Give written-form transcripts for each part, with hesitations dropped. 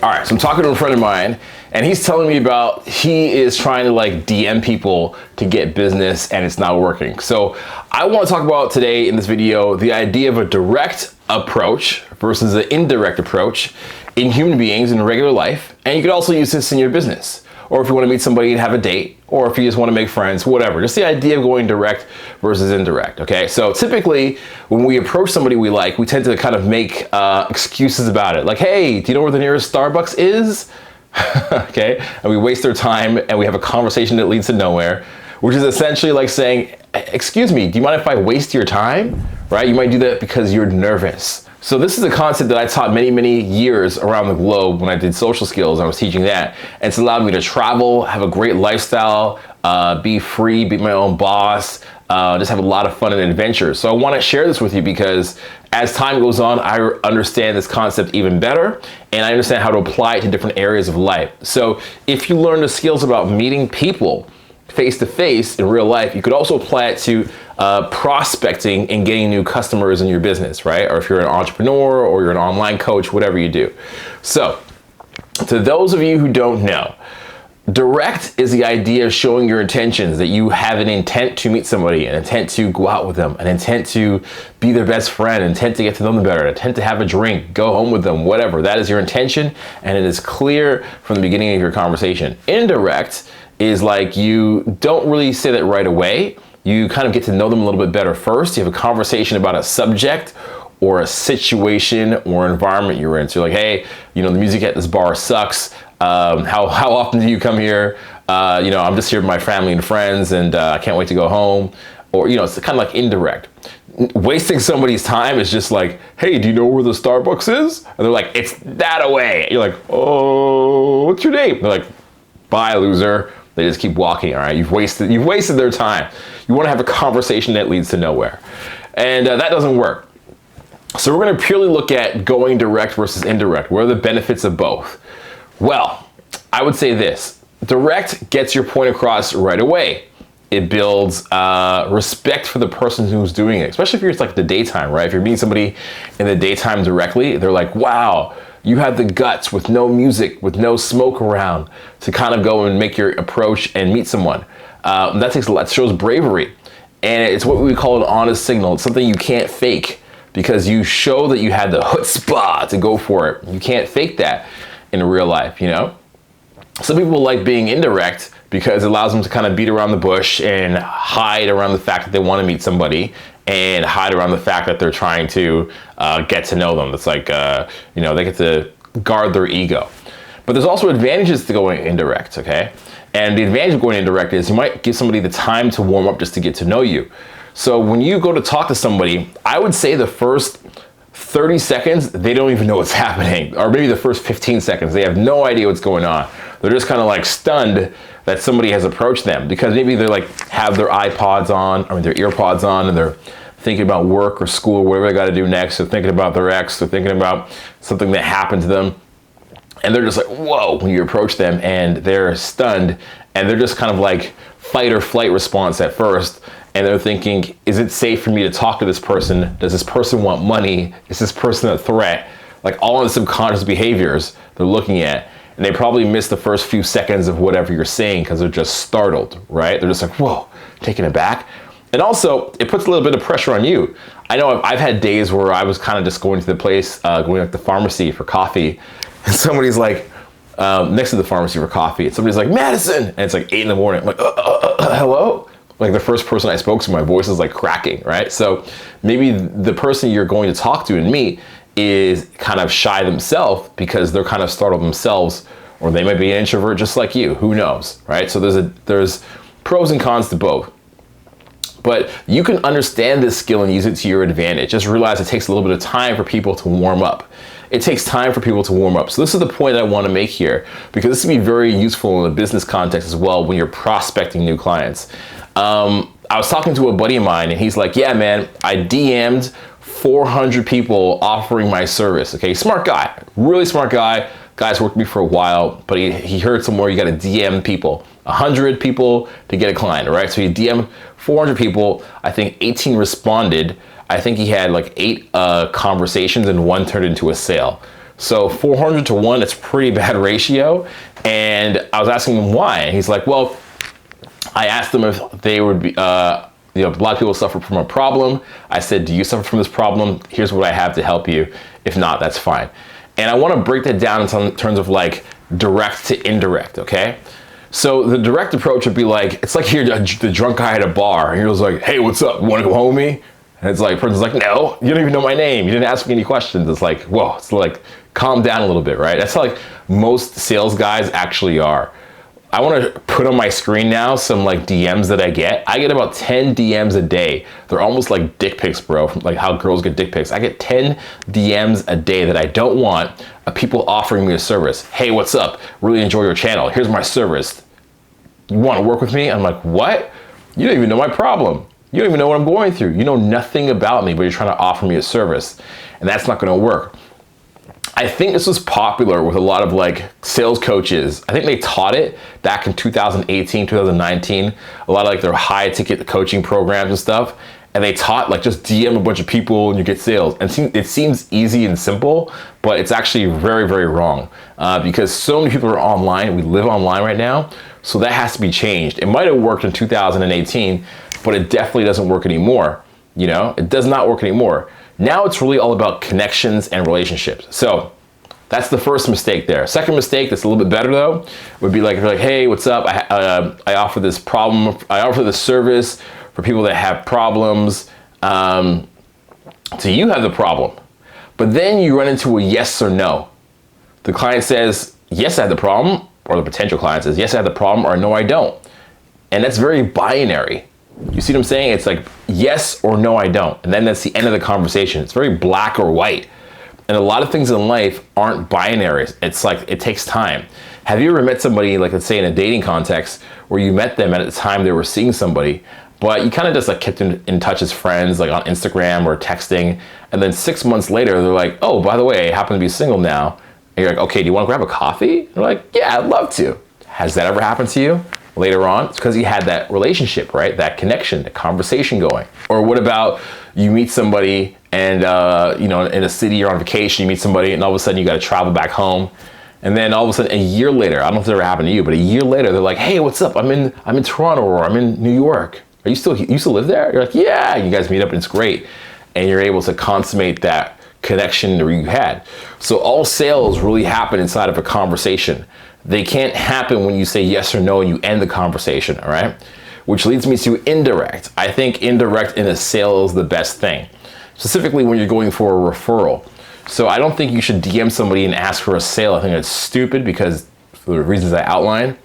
All right, so I'm talking to a friend of mine, and he's telling me about he is trying to like DM people to get business and it's not working. So I want to talk about today in this video the idea of a direct approach versus an indirect approach in human beings in regular life. And you could also use this in your business, or if you want to meet somebody and have a date, or if you just want to make friends, whatever. Just the idea of going direct versus indirect, okay? So typically, when we approach somebody we like, we tend to kind of make excuses about it. Like, hey, do you know where the nearest Starbucks is? Okay, and we waste their time and we have a conversation that leads to nowhere, which is essentially like saying, excuse me, do you mind if I waste your time? Right? You might do that because you're nervous. So this is a concept that I taught many years around the globe when I did social skills. I was teaching that. And it's allowed me to travel, have a great lifestyle, be free, be my own boss, just have a lot of fun and adventures. So I want to share this with you because as time goes on, I understand this concept even better, and I understand how to apply it to different areas of life. So if you learn the skills about meeting people face to face in real life, you could also apply it to prospecting and getting new customers in your business, right? Or if you're an entrepreneur or you're an online coach, whatever you do. So to those of you who don't know, direct is the idea of showing your intentions, that you have an intent to meet somebody, an intent to go out with them, an intent to be their best friend, an intent to get to know them better, an intent to have a drink, go home with them, whatever. That is your intention, and it is clear from the beginning of your conversation. Indirect is like you don't really say that right away. You kind of get to know them a little bit better first. You have a conversation about a subject or a situation or environment you're in. So you're like, hey, the music at this bar sucks. How often do you come here? I'm just here with my family and friends, and I can't wait to go home. Or, it's kind of like indirect. Wasting somebody's time is just like, hey, do you know where the Starbucks is? And they're like, it's that away. You're like, oh, what's your name? They're like, bye, loser. They just keep walking, all right? You've wasted their time. You want to have a conversation that leads to nowhere. And that doesn't work. So we're going to purely look at going direct versus indirect. What are the benefits of both? Well, I would say this. Direct gets your point across right away. It builds respect for the person who's doing it, especially if you're like the daytime, right? If you're meeting somebody in the daytime directly, they're like, wow, you have the guts with no music, with no smoke around to kind of go and make your approach and meet someone. That shows bravery. And it's what we call an honest signal. It's something you can't fake because you show that you had the chutzpah to go for it. You can't fake that in real life, Some people like being indirect because it allows them to kind of beat around the bush and hide around the fact that they want to meet somebody and hide around the fact that they're trying to get to know them. It's like, they get to guard their ego. But there's also advantages to going indirect, okay? And the advantage of going indirect is you might give somebody the time to warm up just to get to know you. So when you go to talk to somebody, I would say the first 30 seconds, they don't even know what's happening. Or maybe the first 15 seconds, they have no idea what's going on. They're just kind of like stunned that somebody has approached them because maybe they like have their their earpods on, and they're thinking about work or school or whatever they got to do next. They're thinking about their ex, they're thinking about something that happened to them. And they're just like, whoa, when you approach them, and they're stunned, and they're just kind of like fight or flight response at first. And they're thinking, is it safe for me to talk to this person? Does this person want money? Is this person a threat? Like all the subconscious behaviors they're looking at. And they probably miss the first few seconds of whatever you're saying because they're just startled, right? They're just like, whoa, taken aback. And also, it puts a little bit of pressure on you. I know I've had days where I was kind of just going to the place, going to the pharmacy for coffee, and somebody's like, next to the pharmacy for coffee, and somebody's like, Madison! And it's like 8 a.m. I'm like, hello? Like the first person I spoke to, my voice is like cracking, right? So maybe the person you're going to talk to and meet is kind of shy themselves because they're kind of startled themselves, or they might be an introvert just like you, who knows, right? So there's pros and cons to both. But you can understand this skill and use it to your advantage. Just realize it takes a little bit of time for people to warm up. It takes time for people to warm up. So this is the point I want to make here, because this can be very useful in a business context as well when you're prospecting new clients. I was talking to a buddy of mine, and he's like, yeah, man, I DM'd 400 people offering my service. Okay, smart guy, really smart guy. Guy's worked with me for a while, but he heard somewhere you got to DM people, 100 people to get a client, right? So he DM'd 400 people. I think 18 responded. I think he had like 8 conversations and 1 turned into a sale. So 400 to 1, it's a pretty bad ratio. And I was asking him why. And he's like, well, I asked them if they would be, a lot of people suffer from a problem. I said, do you suffer from this problem? Here's what I have to help you. If not, that's fine. And I want to break that down in terms of like direct to indirect, okay? So the direct approach would be like, it's like you're the drunk guy at a bar and you're just like, hey, what's up? You want to go home with me? And it's like, person's like, no, you don't even know my name. You didn't ask me any questions. It's like, whoa, it's like, calm down a little bit, right? That's how like most sales guys actually are. I want to put on my screen now some like DMs that I get. I get about 10 DMs a day. They're almost like dick pics, bro. Like how girls get dick pics. I get 10 DMs a day that I don't want of people offering me a service. Hey, what's up? Really enjoy your channel. Here's my service. You want to work with me? I'm like, what? You don't even know my problem. You don't even know what I'm going through. You know nothing about me, but you're trying to offer me a service. And that's not going to work. I think this was popular with a lot of like sales coaches. I think they taught it back in 2018, 2019, a lot of like their high ticket coaching programs and stuff. And they taught like just DM a bunch of people and you get sales. And it seems easy and simple, but it's actually very, very wrong because so many people are online. We live online right now. So that has to be changed. It might have worked in 2018, but it definitely doesn't work anymore. You know, it does not work anymore. Now it's really all about connections and relationships. So that's the first mistake there. Second mistake that's a little bit better though, would be like, if you're like, hey, what's up? I offer this problem. I offer this service for people that have problems. So you have the problem, but then you run into a yes or no. The client says, yes, I have the problem, or the potential client says, yes, I have the problem, or no, I don't. And that's very binary. You see what I'm saying? It's like, yes or no, I don't. And then that's the end of the conversation. It's very black or white. And a lot of things in life aren't binaries. It's like, it takes time. Have you ever met somebody, like let's say in a dating context, where you met them at the time they were seeing somebody, but you kind of just like kept in touch as friends, like on Instagram or texting. And then 6 months later, they're like, oh, by the way, I happen to be single now. And you're like, okay, do you want to grab a coffee? They're like, yeah, I'd love to. Has that ever happened to you? Later on, it's because you had that relationship, right? That connection, the conversation going. Or what about you meet somebody and, in a city you're on vacation, you meet somebody and all of a sudden you got to travel back home. And then all of a sudden, a year later, I don't know if it's ever happened to you, but a year later, they're like, hey, what's up? I'm in Toronto or I'm in New York. You still live there? You're like, yeah, you guys meet up and it's great. And you're able to consummate that connection that you had. So all sales really happen inside of a conversation. They can't happen when you say yes or no and you end the conversation, all right? Which leads me to indirect. I think indirect in a sale is the best thing, specifically when you're going for a referral. So I don't think you should DM somebody and ask for a sale. I think that's stupid because for the reasons I outlined.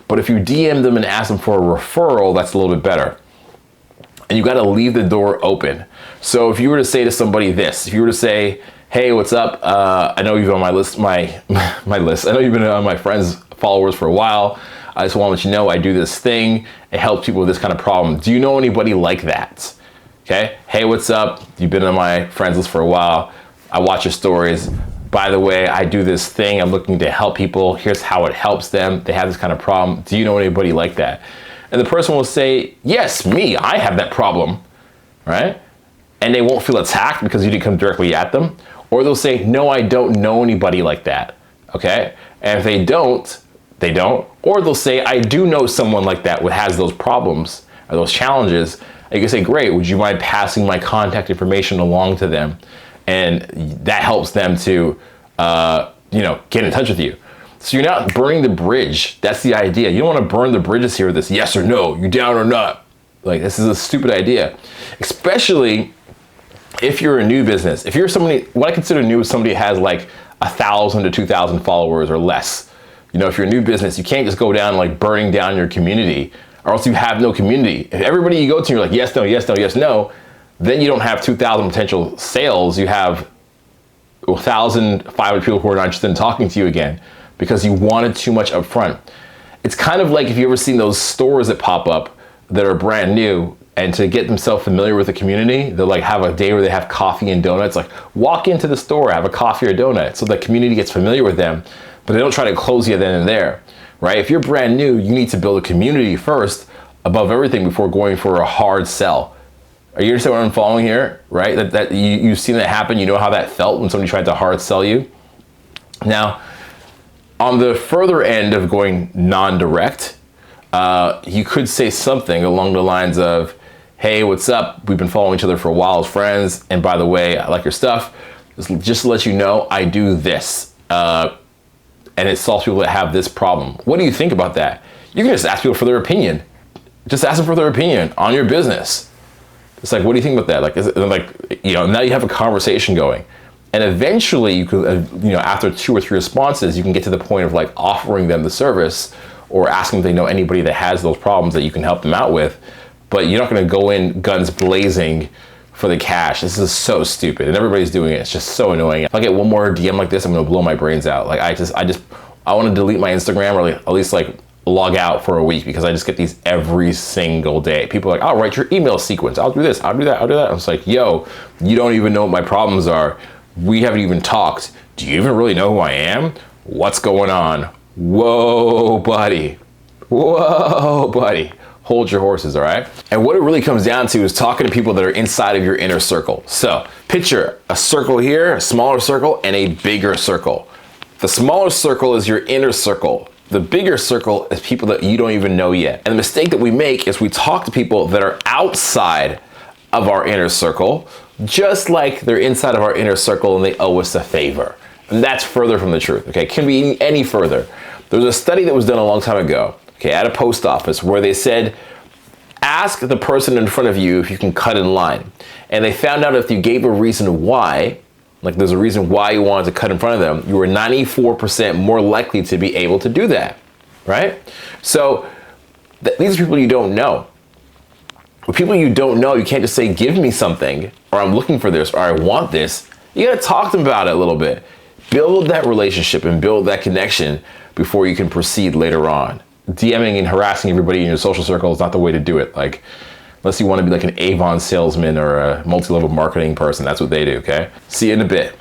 But if you DM them and ask them for a referral, that's a little bit better. And you got to leave the door open. So if you were to say to somebody this, if you were to say, hey, what's up? I know you've been on my list, my list. I know you've been on my friends' followers for a while. I just want to let you know I do this thing. It helps people with this kind of problem. Do you know anybody like that? Okay. Hey, what's up? You've been on my friends list for a while. I watch your stories. By the way, I do this thing. I'm looking to help people. Here's how it helps them. They have this kind of problem. Do you know anybody like that? And the person will say, yes, me. I have that problem, right? And they won't feel attacked because you didn't come directly at them. Or they'll say, no, I don't know anybody like that, okay? And if they don't, they don't. Or they'll say, I do know someone like that who has those problems or those challenges. And you can say, great, would you mind passing my contact information along to them? And that helps them to, get in touch with you. So you're not burning the bridge. That's the idea. You don't want to burn the bridges here with this yes or no, you down or not. Like, this is a stupid idea, especially if you're a new business. If you're somebody, what I consider new is somebody who has like 1,000 to 2,000 followers or less. You know, if you're a new business, you can't just go down like burning down your community, or else you have no community. If everybody you go to, you're like, yes, no, yes, no, yes, no, then you don't have 2,000 potential sales. You have 1,500 people who are not interested in talking to you again because you wanted too much up front. It's kind of like if you ever seen those stores that pop up that are brand new, and to get themselves familiar with the community, they'll like have a day where they have coffee and donuts. Like, walk into the store, have a coffee or donut, so the community gets familiar with them, but they don't try to close you then and there, right? If you're brand new, you need to build a community first above everything before going for a hard sell. Are you understand what I'm following here, right? That you've seen that happen. You know how that felt when somebody tried to hard sell you. Now, on the further end of going non-direct, you could say something along the lines of, hey, what's up? We've been following each other for a while as friends. And by the way, I like your stuff. Just to let you know, I do this. And it solves people that have this problem. What do you think about that? You can just ask people for their opinion. Just ask them for their opinion on your business. It's like, what do you think about that? Like, is it like, now you have a conversation going. And eventually you could, after 2 or 3 responses, you can get to the point of like offering them the service or asking if they know anybody that has those problems that you can help them out with. But you're not going to go in guns blazing for the cash. This is so stupid, and everybody's doing it. It's just so annoying. If I get one more DM like this, I'm going to blow my brains out. Like I want to delete my Instagram, or at least like log out for a week, because I just get these every single day. People are like, I'll write your email sequence. I'll do this. I'll do that. I'll do that. I was like, yo, you don't even know what my problems are. We haven't even talked. Do you even really know who I am? What's going on? Whoa, buddy. Whoa, buddy. Hold your horses, all right? And what it really comes down to is talking to people that are inside of your inner circle. So picture a circle here, a smaller circle, and a bigger circle. The smaller circle is your inner circle. The bigger circle is people that you don't even know yet. And the mistake that we make is we talk to people that are outside of our inner circle, just like they're inside of our inner circle and they owe us a favor. And that's further from the truth, okay? It can be any further. There was a study that was done a long time ago, okay, at a post office, where they said, ask the person in front of you if you can cut in line. And they found out if you gave a reason why, like there's a reason why you wanted to cut in front of them, you were 94% more likely to be able to do that, right? So these are people you don't know. With people you don't know, you can't just say, give me something, or I'm looking for this, or I want this. You gotta talk to them about it a little bit. Build that relationship and build that connection before you can proceed later on. DMing and harassing everybody in your social circle is not the way to do it. Like, unless you want to be like an Avon salesman or a multi-level marketing person, that's what they do, okay? See you in a bit.